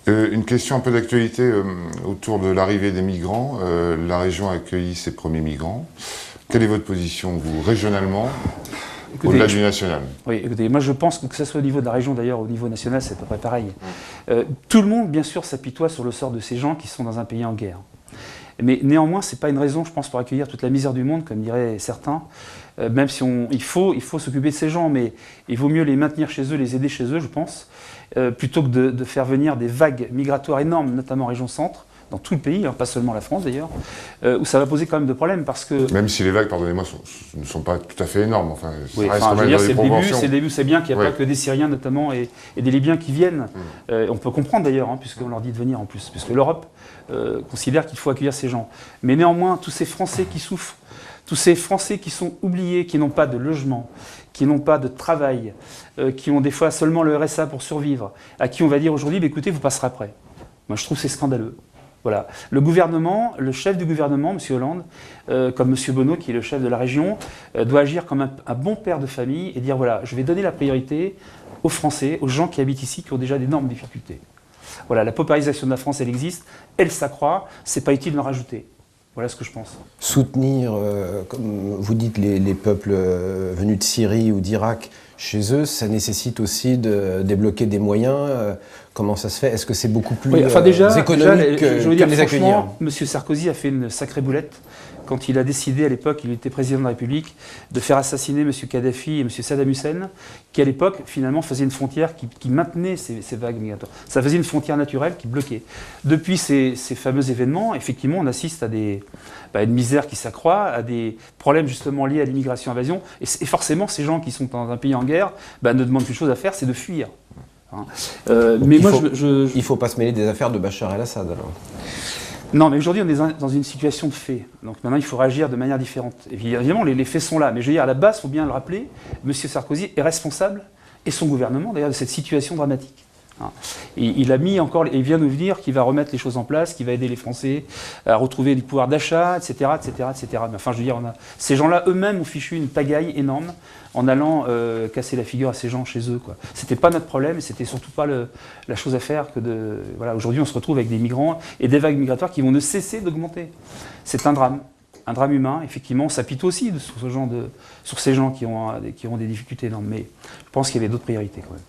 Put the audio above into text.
Une question un peu d'actualité autour de l'arrivée des migrants. La région a accueilli ses premiers migrants. Quelle est votre position, vous, régionalement, au-delà du national? Oui, écoutez, moi je pense que ce soit au niveau de la région d'ailleurs, au niveau national, c'est à peu près pareil. Tout le monde, bien sûr, s'apitoie sur le sort de ces gens qui sont dans un pays en guerre. Mais néanmoins, ce n'est pas une raison, je pense, pour accueillir toute la misère du monde, comme diraient certains. Même si il faut s'occuper de ces gens, mais il vaut mieux les maintenir chez eux, les aider chez eux, je pense, plutôt que de faire venir des vagues migratoires énormes, notamment en région centre, dans tout le pays, hein, pas seulement la France d'ailleurs, où ça va poser quand même de problèmes parce que... Même si les vagues, pardonnez-moi, ne sont pas tout à fait énormes. Enfin, oui, ça reste quand même dans des proportions. C'est le début, c'est bien qu'il n'y a pas que des Syriens notamment et des Libyens qui viennent. On peut comprendre d'ailleurs, hein, puisqu'on leur dit de venir en plus, puisque l'Europe considère qu'il faut accueillir ces gens. Mais néanmoins, tous ces Français qui souffrent, tous ces Français qui sont oubliés, qui n'ont pas de logement, qui n'ont pas de travail, qui ont des fois seulement le RSA pour survivre, à qui on va dire aujourd'hui, bah, écoutez, vous passerez après. Moi, je trouve que c'est scandaleux. Voilà. Le gouvernement, le chef du gouvernement, M. Hollande, comme M. Bonneau, qui est le chef de la région, doit agir comme un bon père de famille et dire, voilà, je vais donner la priorité aux Français, aux gens qui habitent ici, qui ont déjà d'énormes difficultés. Voilà, la paupérisation de la France, elle existe, elle s'accroît, c'est pas utile d'en rajouter. Voilà ce que je pense. Soutenir, comme vous dites, les peuples venus de Syrie ou d'Irak chez eux, ça nécessite aussi de débloquer des moyens. Comment ça se fait? Est-ce que c'est beaucoup plus économique que les accueillir? M. Sarkozy a fait une sacrée boulette quand il a décidé, à l'époque, il était président de la République, de faire assassiner M. Kadhafi et M. Saddam Hussein, qui à l'époque, finalement, faisait une frontière qui maintenait ces vagues migratoires. Ça faisait une frontière naturelle qui bloquait. Depuis ces fameux événements, effectivement, on assiste à une misère qui s'accroît, à des problèmes justement liés à l'immigration-invasion. Et forcément, ces gens qui sont dans un pays en guerre ne demandent qu'une chose à faire, c'est de fuir. Mais il ne faut pas se mêler des affaires de Bachar el-Assad, alors. Non, mais aujourd'hui, on est dans une situation de fait. Donc maintenant, il faut réagir de manière différente. Et puis, évidemment, les faits sont là. Mais je veux dire, à la base, il faut bien le rappeler, M. Sarkozy est responsable, et son gouvernement, d'ailleurs, de cette situation dramatique. Il vient nous dire qu'il va remettre les choses en place, qu'il va aider les Français à retrouver du pouvoir d'achat, etc., etc., etc. Mais enfin, je veux dire, ces gens-là eux-mêmes ont fichu une pagaille énorme en allant casser la figure à ces gens chez eux. C'était pas notre problème, et c'était surtout pas la chose à faire que de. Voilà, aujourd'hui, on se retrouve avec des migrants et des vagues migratoires qui vont ne cesser d'augmenter. C'est un drame humain. Effectivement, on s'apitoie aussi sur ces gens qui ont des difficultés énormes. Mais je pense qu'il y avait d'autres priorités quand même.